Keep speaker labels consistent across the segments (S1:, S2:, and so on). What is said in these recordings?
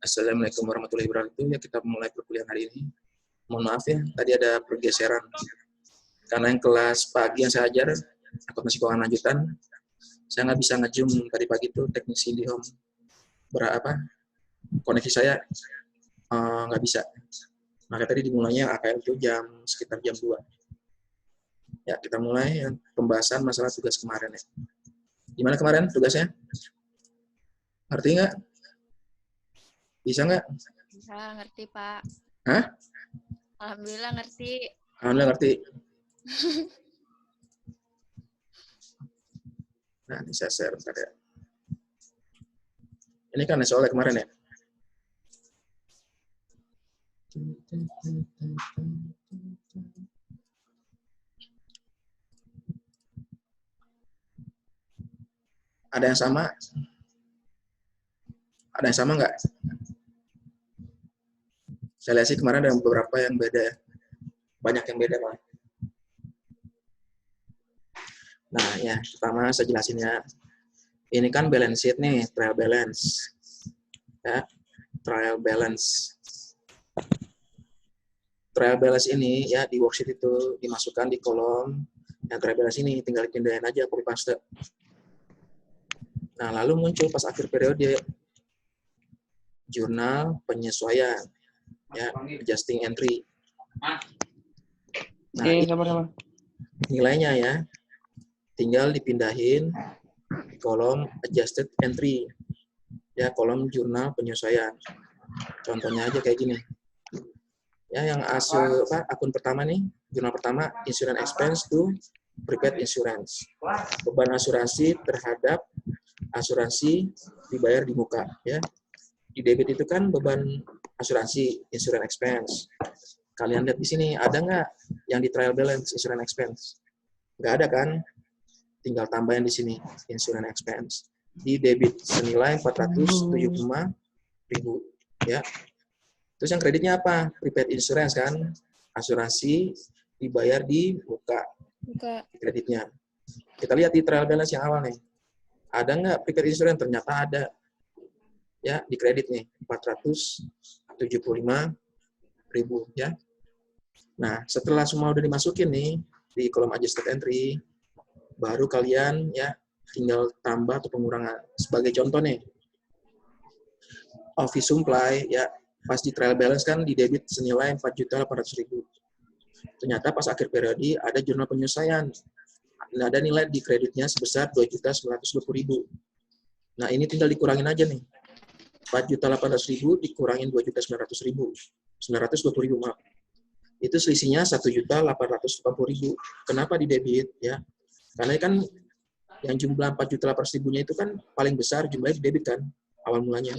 S1: Assalamualaikum warahmatullahi wabarakatuh. Ya, kita mulai perkuliahan hari ini. Mohon maaf ya, tadi ada pergeseran. Karena yang kelas pagi yang saya ajar, akuntansi keuangan lanjutan, saya nggak bisa nge-zoom tadi pagi itu teknisi di home. Koneksi saya nggak bisa. Maka tadi dimulainya AKM itu sekitar jam 2. Ya, kita mulai pembahasan masalah tugas kemarin ya. Gimana kemarin tugasnya? Ngerti nggak? Bisa nggak?
S2: Bisa, ngerti, Pak.
S1: Hah?
S2: Alhamdulillah ngerti.
S1: Alhamdulillah ngerti. Nah, ini saya share bentar ya. Ini kan soalnya kemarin ya. Ada yang sama? Ada yang sama nggak? Saya lihat sih kemarin ada beberapa yang beda. Banyak yang beda, Pak. Nah, ya, pertama saya jelasin ya. Ini kan balance sheet nih, trial balance. Ya, trial balance. Trial balance ini ya di worksheet itu dimasukkan di kolom yang trial balance ini, tinggal pindahin aja copy paste. Nah, lalu muncul pas akhir periode jurnal penyesuaian. Ya, adjusting entry. Nah, nilainya ya, tinggal dipindahin di kolom adjusted entry. Ya, kolom jurnal penyesuaian. Contohnya aja kayak gini. Ya, yang akun pertama nih, jurnal pertama, insurance expense to prepaid insurance. Beban asuransi terhadap asuransi dibayar di muka. Ya, di debit itu kan beban asuransi, insurance expense. Kalian lihat di sini, ada nggak yang di trial balance insurance expense? Nggak ada kan? Tinggal tambahin di sini, insurance expense. Di debit senilai 475.000. Ya. Terus yang kreditnya apa? Prepaid insurance kan? Asuransi dibayar di muka. Kreditnya. Kita lihat di trial balance yang awal nih. Ada nggak prepaid insurance? Ternyata ada. Ya, di kredit nih 475.000 ya. Nah, setelah semua udah dimasukin nih di kolom adjusted entry, baru kalian ya tinggal tambah atau pengurangan. Sebagai contoh nih, office supply ya pas di trial balance kan di debit senilai 4.800.000. Ternyata pas akhir periode ada jurnal penyesuaian. Ada nilai di kreditnya sebesar 2.920.000. Nah, ini tinggal dikurangin aja nih. 4.800.000 dikurangin 2.900.000. 920.000, maaf. Itu selisihnya 1.880.000. Kenapa di debit ya? Karena kan yang jumlah 4.800.000-nya itu kan paling besar jumlahnya di debit kan awal mulanya.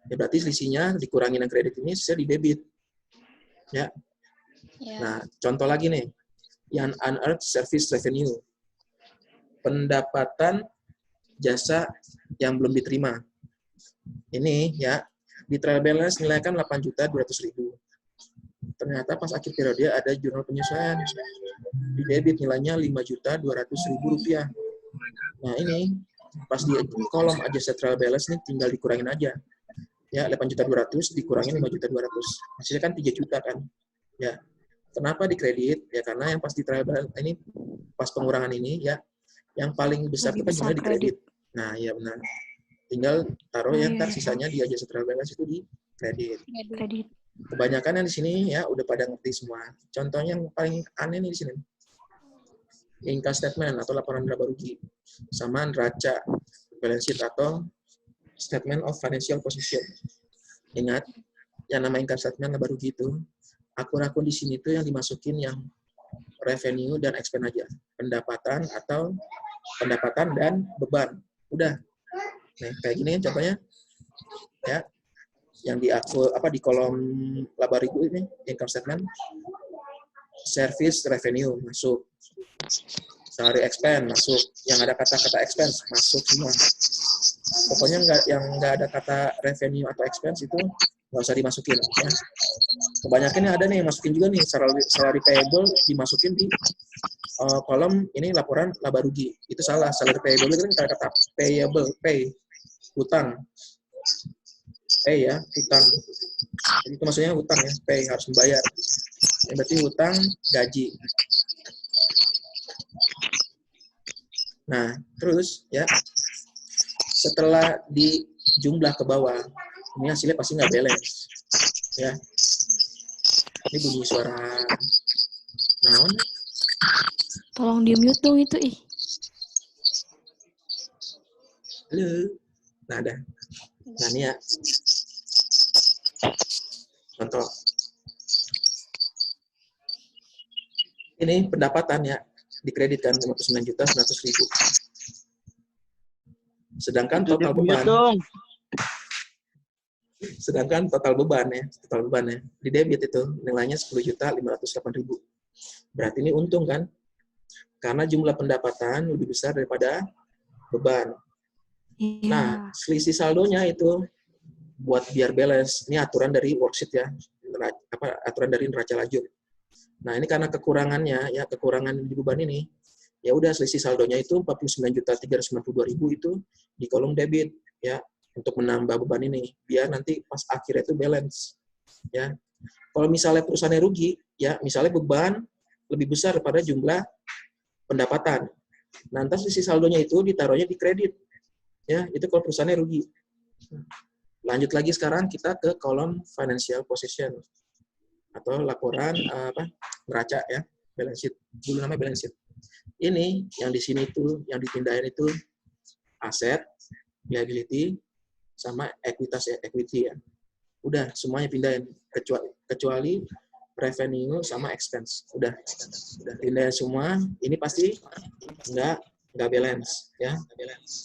S1: Ya berarti selisihnya dikurangin yang kredit ini saya di debit. Ya. Nah, contoh lagi nih. Yang unearned service revenue. Pendapatan jasa yang belum diterima. Ini ya di trial balance nilai kan 8.200.000. Ternyata pas akhir periode ada jurnal penyesuaian. Di debit nilainya 5.200.000 rupiah. Nah ini pas di kolom adjusted trial balance nih tinggal dikurangin aja. Ya 8.200.000 dikurangin 5.200.000. Hasilnya kan 3 juta kan. Ya. Kenapa di kredit? Ya karena yang pas di trial balance ini pas pengurangan ini ya yang paling besar itu kan jumlahnya di kredit. Nah, ya benar. Tinggal taruh yang ntar sisanya di adjusted trial balance itu di kredit. Kebanyakan yang di sini ya udah pada ngerti semua. Contohnya yang paling aneh nih di sini. Income statement atau laporan laba rugi sama neraca balance sheet atau statement of financial position. Ingat, yang nama income statement laba rugi itu akun-akun di sini tuh yang dimasukin yang revenue dan expense aja. Pendapatan dan beban. Udah. Nah, kayak gini contohnya. Ya. Yang di kolom laba rugi ini income statement. Service revenue masuk. Salary expense masuk. Yang ada kata-kata expense masuk semua. Pokoknya nggak ada kata revenue atau expense itu nggak usah dimasukin. Ya. Kebanyakan ada nih yang masukin juga nih salary payable dimasukin di kolom ini laporan laba rugi. Itu salah. Salary payable itu kan kata payable, pay, hutang. pay ya, hutang. Jadi itu maksudnya hutang ya, pay harus membayar. Yang berarti hutang gaji. Nah, terus ya setelah dijumlah ke bawah, ini hasilnya pasti nggak balance. Ya. Ini bunyi suara naon?
S3: Tolong di-mute dong itu, ih.
S1: Halo. Nah, ada. Nah, ini ya. Contoh. Ini pendapatan ya, dikreditkan 59.900.000. Sedangkan total beban. Sedangkan total beban ya, di debit itu nilainya 10.508.000. Berarti ini untung kan? Karena jumlah pendapatan lebih besar daripada beban.
S3: Iya.
S1: Nah, selisih saldonya itu buat biar balance. Ini aturan dari worksheet ya, aturan dari neraca lajur. Nah, ini karena kekurangannya ya, kekurangan di beban ini, ya udah selisih saldonya itu 49.392.000 itu di kolom debit ya, untuk menambah beban ini biar nanti pas akhirnya itu balance ya. Kalau misalnya perusahaannya rugi ya, misalnya beban lebih besar daripada jumlah pendapatan, nanti selisih saldonya itu ditaruhnya di kredit ya, itu kalau perusahaannya rugi. Lanjut lagi sekarang kita ke kolom financial position atau laporan neraca ya, balance sheet. Dulu namanya balance sheet. Ini yang di sini itu yang dipindahin itu aset, liability, sama ekuitas ya, equity ya. Udah semuanya pindahin kecuali revenue sama expense. Udah pindahin semua. Ini pasti nggak balance ya,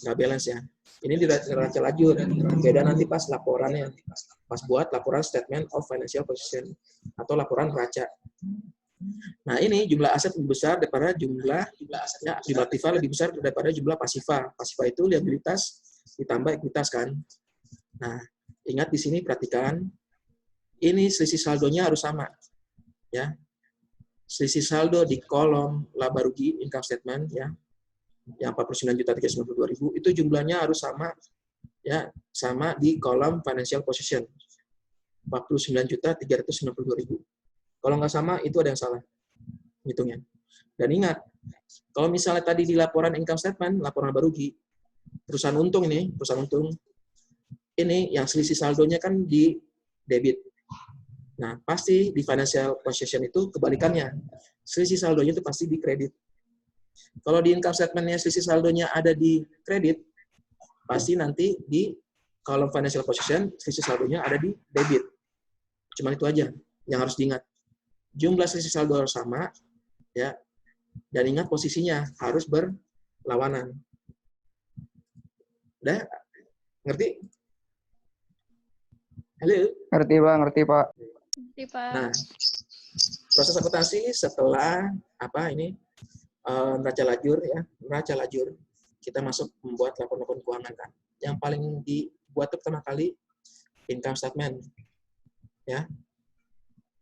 S1: nggak balance ya. Ini di neraca lajur. Beda nanti pas laporannya, pas buat laporan statement of financial position atau laporan neraca. Nah, ini jumlah aset lebih besar daripada jumlah aktiva lebih besar daripada jumlah pasiva. Pasiva itu liabilitas ditambah ekuitas kan. Nah, ingat di sini perhatikan, ini selisih saldonya harus sama. Ya. Selisih saldo di kolom laba rugi income statement ya, yang 49.392.000 itu jumlahnya harus sama ya, sama di kolom financial position 49.392.000. Kalau nggak sama itu ada yang salah hitungnya. Dan ingat, kalau misalnya tadi di laporan income statement, laporan laba rugi, perusahaan untung ini yang selisih saldonya kan di debit. Nah, pasti di financial position itu kebalikannya. Selisih saldonya itu pasti di kredit. Kalau di income statement-nya selisih saldonya ada di kredit, pasti nanti di kolom financial position selisih saldonya ada di debit. Cuma itu aja yang harus diingat. Jumlah selisih saldo harus sama ya. Dan ingat posisinya harus berlawanan. Udah? Ngerti? Halo?
S4: Ngerti, Pak.
S2: Ngerti, Pak.
S1: Nah, proses akuntansi setelah neraca lajur ya, neraca lajur kita masuk membuat laporan keuangan kan. Yang paling dibuat pertama kali income statement ya.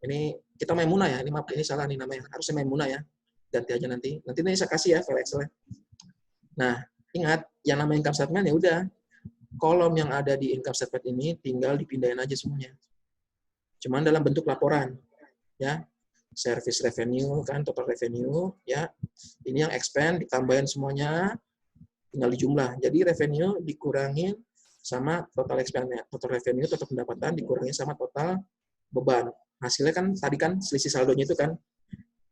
S1: Ini kita Maimunah ya, ini salah nih namanya, harusnya Maimunah ya, ganti aja nanti ini saya kasih ya file Excel. Nah, ingat yang namanya income statement ya udah kolom yang ada di income statement ini tinggal dipindahin aja semuanya. Cuman dalam bentuk laporan ya. Service revenue kan, total revenue ya. Ini yang expand ditambahin semuanya tinggal dijumlah. Jadi revenue dikurangin sama total expand-nya. Total revenue, total pendapatan dikurangin sama total beban. Hasilnya kan tadi kan selisih saldonya itu kan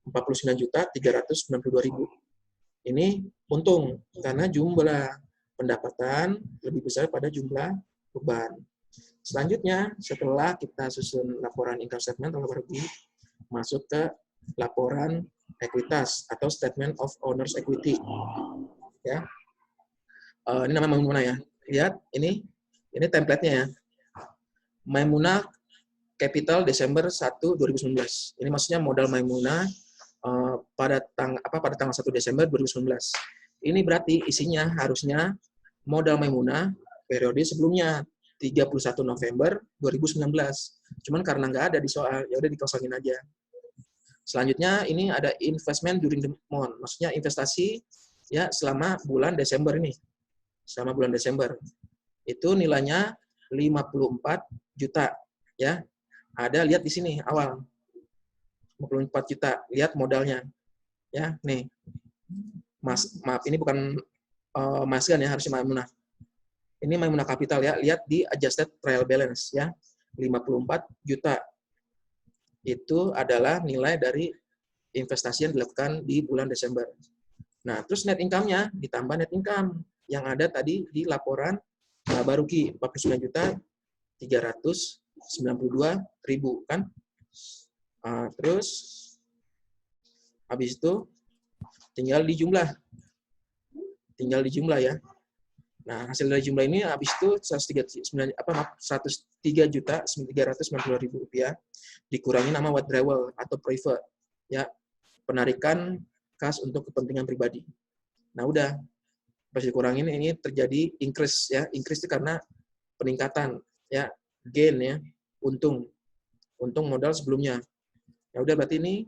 S1: 49.392.000. Ini untung karena jumlah pendapatan lebih besar pada jumlah beban. Selanjutnya, setelah kita susun laporan income statement atau laba rugi, masuk ke laporan ekuitas atau statement of owner's equity. Ya. Ini nama Maimunah ya. Lihat ini template-nya ya. Maimunah Capital Desember 1 2019. Ini maksudnya modal Maimunah pada tanggal 1 Desember 2019. Ini berarti isinya harusnya modal Maimunah periode sebelumnya 31 November 2019. Cuman karena nggak ada di soal, ya udah dikosongin aja. Selanjutnya ini ada investment during the month, maksudnya investasi ya selama bulan Desember ini. Selama bulan Desember. Itu nilainya 54 juta ya. Ada lihat di sini awal 54 juta, lihat modalnya. Ya, nih. Maaf ini bukan Masgan ya, harusnya Maimunah. Ini Maimunah Capital ya, lihat di adjusted trial balance ya. 54 juta. Itu adalah nilai dari investasi yang dilakukan di bulan Desember. Nah, terus net income-nya ditambah net income yang ada tadi di laporan laba rugi 49 juta 392.000 kan. Terus habis itu tinggal di jumlah ya. Nah, hasil dari jumlah ini habis itu 103 juta 392.000 rupiah dikurangi nama withdrawal atau private ya, penarikan kas untuk kepentingan pribadi. Nah, udah pas dikurangin ini terjadi increase ya. Increase itu karena peningkatan ya, gain ya, untung modal sebelumnya. Ya udah, berarti ini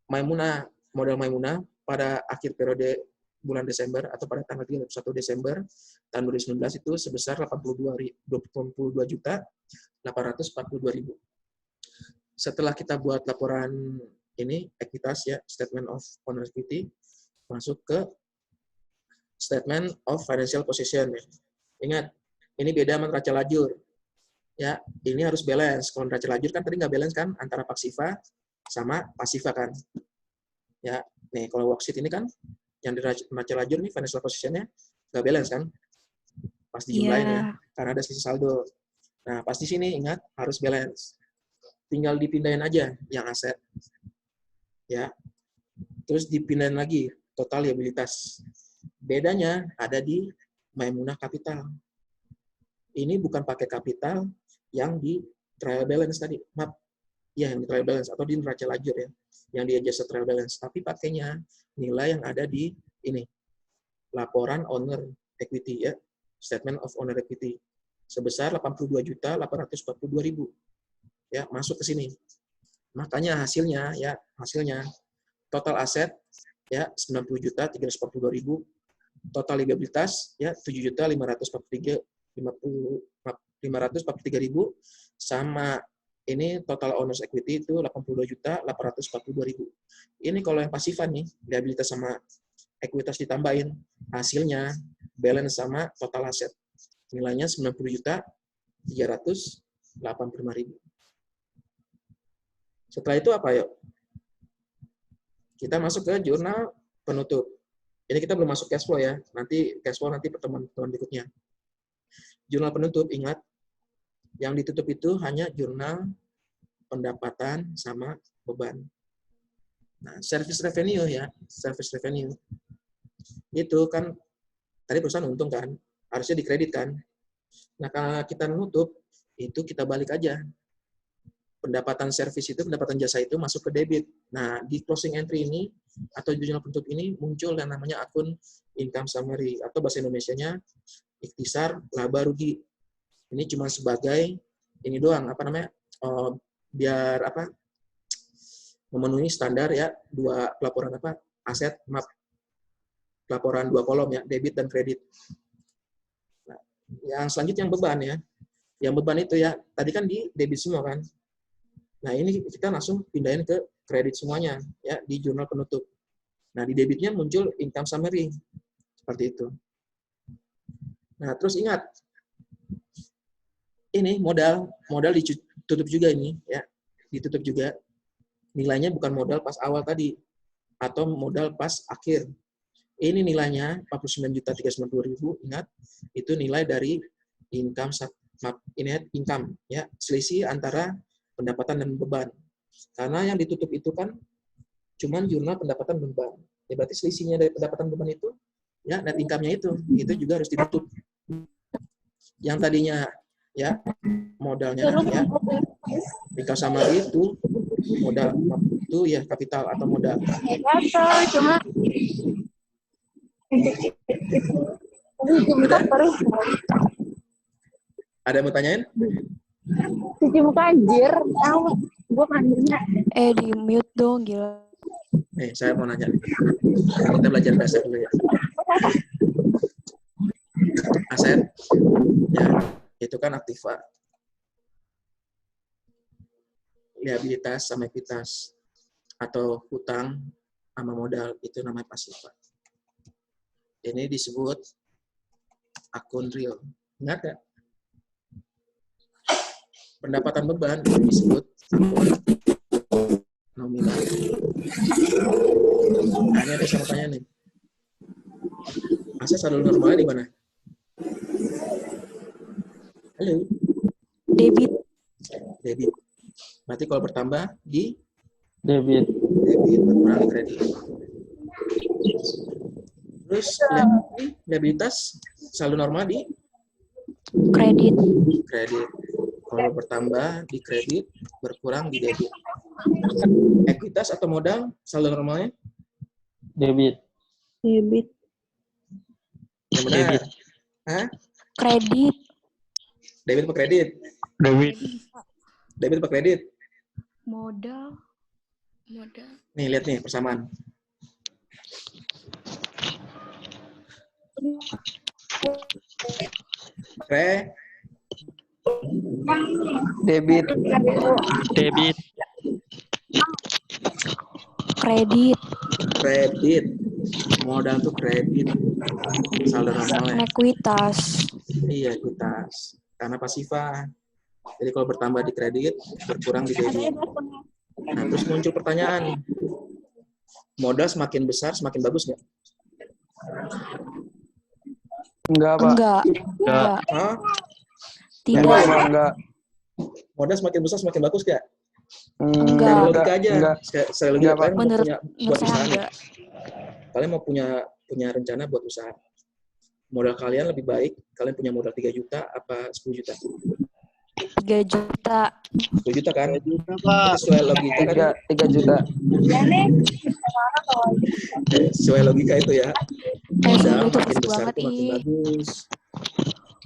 S1: modal Maimunah pada akhir periode bulan Desember atau pada tanggal 31 Desember tahun 2019 itu sebesar 82.842.000. Setelah kita buat laporan ini ekuitas ya, statement of owner equity, masuk ke statement of financial position ya. Ingat, ini beda sama neraca lajur. Ya, ini harus balance. Kalau neraca lajur kan tadi nggak balance kan antara passiva sama pasiva kan. Ya, nih kalau worksheet ini kan yang di neraca lajur nih financial position-nya nggak balance kan. Pas dijumlahin ya, karena ada sisi saldo. Nah, pas di sini ingat harus balance. Tinggal dipindahin aja yang aset. Ya. Terus dipindahin lagi total liabilitas. Bedanya ada di Maimunah Capital. Ini bukan pakai kapital yang di trial balance tadi. Maaf. Ya, yang di trial balance atau di neraca lajur ya. Yang di adjusted trial balance, tapi pakainya nilai yang ada di ini. Laporan owner equity ya. Statement of owner equity sebesar 82.842.000. Ya, masuk ke sini. Makanya hasilnya total aset ya 90.342.000, total liabilitas ya 7.543.000 sama ini total owners equity itu 82.842.000. Ini kalau yang pasifan nih, liabilitas sama ekuitas ditambahin, hasilnya balance sama total aset. Nilainya 90.385.000. Setelah itu apa yuk? Kita masuk ke jurnal penutup. Ini kita belum masuk cash flow ya. Nanti cash flow nanti pertemuan berikutnya. Jurnal penutup, ingat, yang ditutup itu hanya jurnal pendapatan sama beban. Nah, service revenue ya, service revenue. Itu kan tadi perusahaan untung kan, harusnya dikredit kan. Nah, kalau kita nutup, itu kita balik aja. Pendapatan service itu, pendapatan jasa itu masuk ke debit. Nah, di closing entry ini, atau di jurnal penutup ini, muncul yang namanya akun income summary, atau bahasa Indonesianya, ikhtisar laba rugi. Ini cuma sebagai, ini doang, biar memenuhi standar ya, dua pelaporan aset, pelaporan dua kolom ya, debit dan kredit. Nah, yang selanjutnya yang beban ya. Yang beban itu ya, tadi kan di debit semua kan. Nah, ini kita langsung pindahin ke kredit semuanya ya di jurnal penutup. Nah, di debitnya muncul income summary. Seperti itu. Nah, terus ingat ini modal ditutup juga ini ya. Ditutup juga. Nilainya bukan modal pas awal tadi atau modal pas akhir. Ini nilainya 49.392.000, ingat. Itu nilai dari income ya, selisih antara pendapatan dan beban. Karena yang ditutup itu kan cuman jurnal pendapatan dan beban. Ya berarti selisihnya dari pendapatan beban itu ya net income-nya itu juga harus ditutup. Yang tadinya ya modalnya ya income summary itu modal itu ya kapital atau modal.
S4: Cuma
S1: Ada yang mau tanyain?
S4: cuci muka anjir. Tahu gue mandinya.
S3: Di mute dong, gila.
S1: Saya mau nanya. Kita belajar bahasa dulu ya. Aset. Ya. itu kan aktiva. Liabilitas sama ekuitas atau hutang sama modal itu namanya pasifa. Ini disebut akun real. Ingat nggak? Pendapatan beban itu disebut akun nominal. Nah, ini ada yang tanya nih. Aset saldo normalnya di mana? Halo?
S3: Debit.
S1: Debit. Berarti kalau bertambah di
S5: Debit.
S1: debit berkurang di kredit. Terus liabilitas saldo normal di
S3: Kredit.
S1: kredit. Kalau bertambah di kredit, berkurang di debit. Ekuitas atau modal saldo normalnya?
S5: Debit.
S3: Debit.
S1: Yang benar.
S5: Debit.
S1: Hah?
S3: Kredit.
S1: Debit atau kredit?
S5: Debit.
S1: Debit atau kredit?
S3: Modal.
S2: Modal.
S1: Nih, lihat nih persamaan.
S5: Debit. Debit.
S3: Kredit.
S1: Kredit. Modal tuh kredit. Saldo normalnya.
S3: Ekuitas.
S1: Iya, ekuitas. Karena pasifa. Jadi kalau bertambah di kredit, berkurang di debit. Nah, terus muncul pertanyaan. Modal semakin besar, semakin bagus nggak?
S5: Enggak, Pak.
S3: Enggak. Enggak.
S1: Hah?
S3: Tidak.
S5: Enggak, Pak. Enggak.
S1: Modal semakin besar, semakin bagus nggak?
S3: Enggak.
S1: Dari logika aja.
S5: Enggak.
S1: Saya logika,
S5: Enggak, Pak.
S1: kalian mau
S3: Menurut
S1: punya
S3: menurut
S1: buat
S3: saya
S1: usaha nih.
S3: enggak.
S1: Kalian mau punya rencana buat usaha. Modal kalian lebih baik, kalian punya modal 3 juta apa 10 juta?
S3: 3 juta.
S1: 10 juta kan? Sesuai logika kan?
S5: 3 juta.
S1: Sesuai logika itu ya. Modal
S3: Itu
S1: makin
S3: bagus
S1: besar
S3: banget,
S1: itu makin
S3: Ih.
S1: bagus.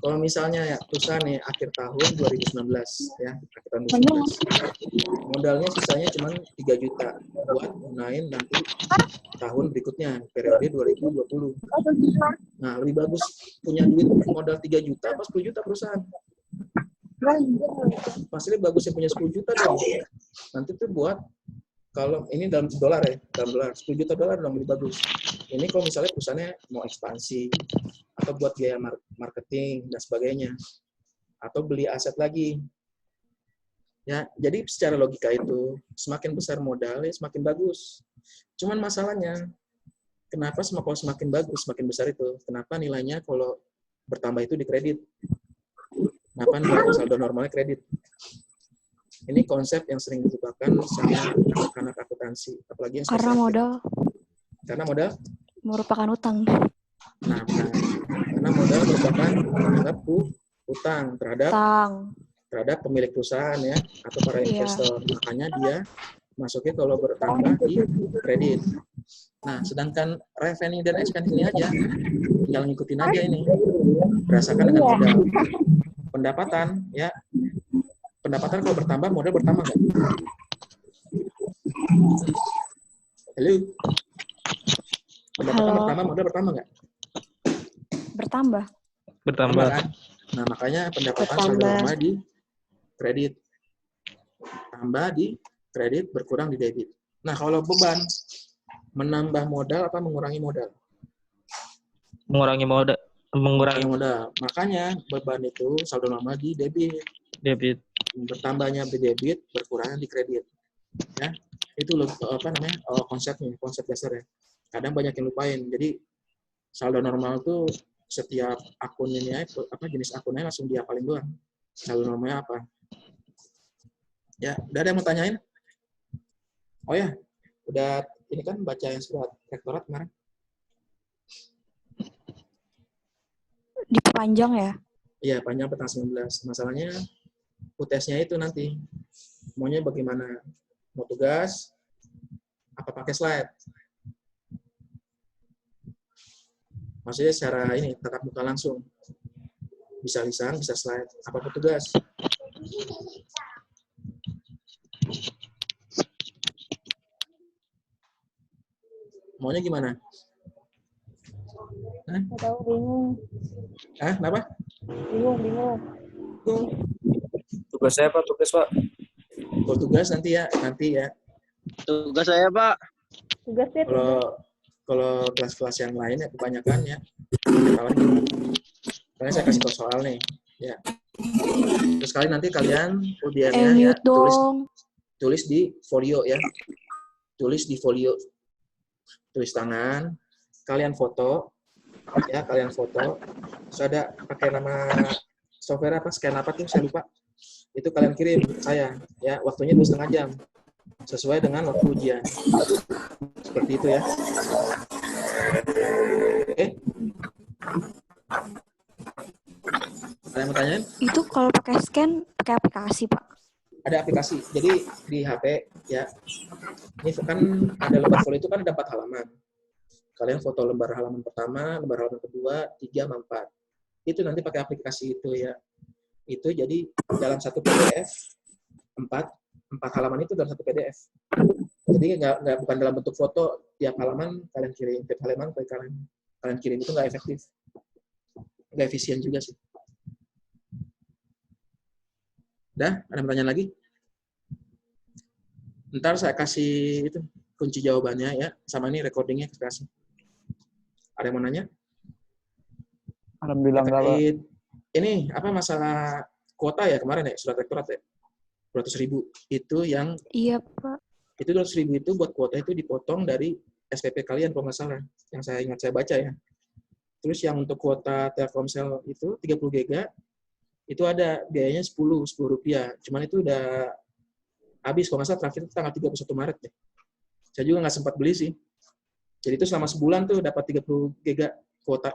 S1: Kalau misalnya ya perusahaan nih akhir tahun 2019 ya, akhir tahun 2019. Modalnya sisanya cuma 3 juta buat gunain nanti tahun berikutnya, periode 2020. Nah, lebih bagus punya duit modal 3 juta apa 10 juta perusahaan? Pasti bagus yang punya 10 juta dong. Nanti tuh buat kalau ini dalam dolar ya, dalam dolar 10 juta dolar dong lebih bagus. Ini kalau misalnya perusahaannya mau ekspansi atau buat biaya marketing dan sebagainya atau beli aset lagi. Ya, jadi secara logika itu semakin besar modal ya semakin bagus. Cuman masalahnya kenapa kalau semakin bagus semakin besar itu? Kenapa nilainya kalau bertambah itu di kredit? Kenapa saldo normalnya kredit? Ini konsep yang sering dilupakan sama anak akuntansi, apalagi yang
S3: Karena modal
S1: karena modal
S3: merupakan utang.
S1: nah, karena modal merupakan menganggap utang terhadap pemilik perusahaan ya atau para investor. Makanya dia masuknya kalau bertambah di kredit. Nah, sedangkan revenue dan expense ini aja tinggal ngikutin aja ini berdasarkan dengan modal. Pendapatan ya. Pendapatan kalau bertambah, modal bertambah nggak? Halo? Pendapatan bertambah, modal bertambah nggak?
S3: Bertambah.
S5: Bertambah.
S1: Kan? Nah, makanya pendapatan saldo normal di kredit. Tambah di kredit, berkurang di debit. Nah, kalau beban, menambah modal apa mengurangi modal?
S5: Mengurangi modal.
S1: Mengurangi modal. Makanya beban itu saldo normal di debit.
S5: Debit.
S1: Bertambahnya di debit, berkurangnya di kredit. Ya, itu konsepnya, konsep dasarnya. Kadang banyak yang lupain. Jadi saldo normal tuh setiap akun ini jenis akunnya langsung dihafalin doang. Saldo normalnya apa? Ya, udah ada yang mau tanyain? Oh ya, udah ini kan baca yang surat rektorat kemarin.
S3: Diperpanjang ya?
S1: Iya, panjang petang 19. Masalahnya UTS-nya itu nanti maunya bagaimana? Mau tugas apa pakai slide? Maksudnya secara ini tatap muka langsung. Bisa lisan, bisa slide. Apa tugas? Maunya gimana?
S4: Nggak tahu, bingung.
S1: Kenapa?
S4: Bingung.
S5: Tugas saya Pak, tugas Pak.
S1: Kalau tugas nanti ya.
S6: Tugas saya, Pak.
S4: Tugasnya
S1: Kalau kelas-kelas yang lain ya kebanyakan ya kawan gini. Karena saya kasih tahu soal nih, ya. Terus nanti kalian ujiannya ya
S3: mute dong.
S1: tulis di folio ya. Tulis di folio. Tulis tangan, kalian foto ya, Terus ada pakai nama software apa, scan apa tuh saya lupa. Itu kalian kirim ke saya ya, waktunya 2,5 jam. Sesuai dengan waktu ujian. Seperti itu ya. Oke. Ada yang mau tanyain?
S3: Itu kalau pakai scan, pakai aplikasi, Pak.
S1: Ada aplikasi. Jadi di HP ya. Ini kan ada lembar folio itu kan ada 4 halaman. Kalian foto lembar halaman pertama, lembar halaman kedua, 3 sama 4. Itu nanti pakai aplikasi itu ya. Itu jadi dalam satu PDF 4 halaman itu dalam satu PDF. Jadi nggak bukan dalam bentuk foto, tiap halaman kalian kirim, tiap halaman kalian kirim, itu nggak efektif, nggak efisien juga sih. Dah, ada pertanyaan lagi? Ntar saya kasih itu kunci jawabannya ya, sama ini recordingnya saya kasih. Ada yang mau nanya?
S5: Alhamdulillah enggak Pak.
S1: Ini apa masalah kuota ya kemarin ya, surat rektorat ya? 200.000 itu yang
S3: Iya, Pak.
S1: itu 200.000 itu buat kuota itu dipotong dari SPP kalian kalau nggak salah, yang saya ingat saya baca ya. Terus yang untuk kuota Telkomsel itu 30 GB itu ada biayanya 10 rupiah. Cuman itu udah habis kalau nggak salah, terakhir itu tanggal 31 Maret deh. Saya juga nggak sempat beli sih. Jadi itu selama sebulan tuh dapat 30 GB kuota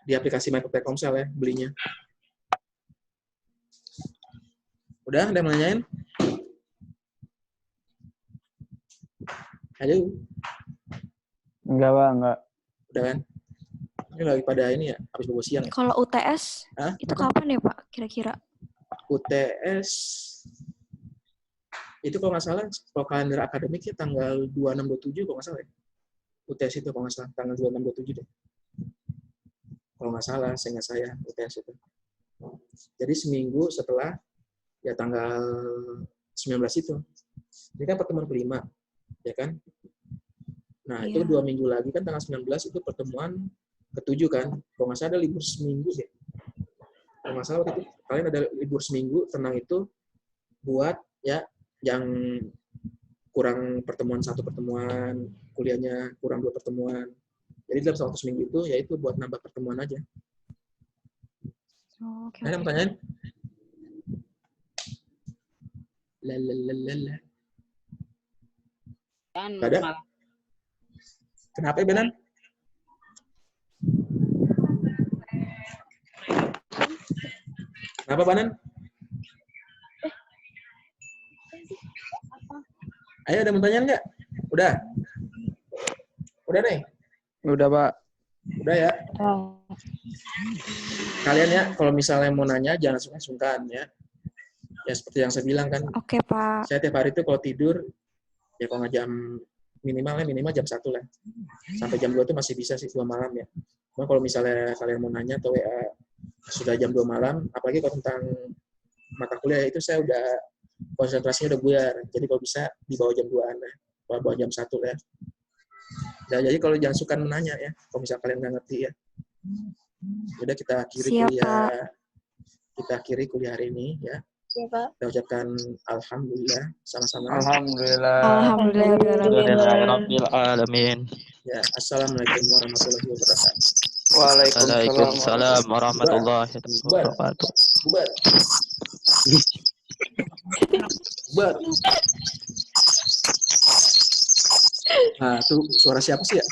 S1: di aplikasi My Telkomsel ya belinya. Udah, ada yang mau nanyain? Halo?
S5: Enggak Pak, enggak.
S1: Udah kan? Ini lagi pada ini ya, habis bobo siang ya?
S3: Kalau UTS,
S1: Hah?
S3: itu kapan ya, Pak? Kira-kira?
S1: UTS, itu kalau nggak salah, kalau kalender akademiknya tanggal 26-27 kalau nggak salah ya. UTS itu kalau nggak salah, tanggal 26-27 deh. Kalau nggak salah, seingat saya, UTS itu. Jadi seminggu setelah ya tanggal 19 itu. Ini kan pertemuan kelima, ya kan? Nah, itu 2 minggu lagi kan tanggal 19 itu pertemuan ke-7 kan. Kalau nggak salah ada libur seminggu deh. Kalau nggak salah waktu itu kalian ada libur seminggu, tenang itu buat ya yang kurang pertemuan 1 pertemuan, kuliahnya kurang 2 pertemuan. Jadi dalam waktu seminggu itu ya itu buat nambah pertemuan aja.
S3: Oh, oke.
S1: Ada pertanyaan? Lalalala. Nggak ada? Kenapa ya, Benan? Kenapa, Banan? Ayo, ada pertanyaan nggak? Udah? Udah nih?
S5: Udah Pak.
S1: Udah ya? Kalian ya, kalau misalnya mau nanya, jangan sungkan-sungkan ya. Ya, seperti yang saya bilang kan,
S3: Oke, Pak.
S1: saya tiap hari itu kalau tidur, ya kalau nggak minimal jam 1 lah. Sampai jam 2 itu masih bisa sih, 2 malam ya. Cuma kalau misalnya kalian mau nanya atau WA sudah jam 2 malam, apalagi kalau tentang mata kuliah itu saya udah konsentrasinya udah buyar. Jadi kalau bisa di bawah jam 2-an lah. Bawah jam 1 ya. Nah, jadi kalau jangan suka menanya ya, kalau misalnya kalian nggak ngerti ya. Udah kita akhiri kuliah. Kita akhiri kuliah hari ini ya.
S4: Iya, Pak.
S1: Kita ucapkan alhamdulillah sama-sama.
S5: Alhamdulillah. Alhamdulillahirabbil alamin.
S1: Ya, assalamualaikum warahmatullahi wabarakatuh.
S5: Waalaikumsalam warahmatullahi wabarakatuh.
S1: Bubar. Bubar. Nah, tuh suara siapa sih ya?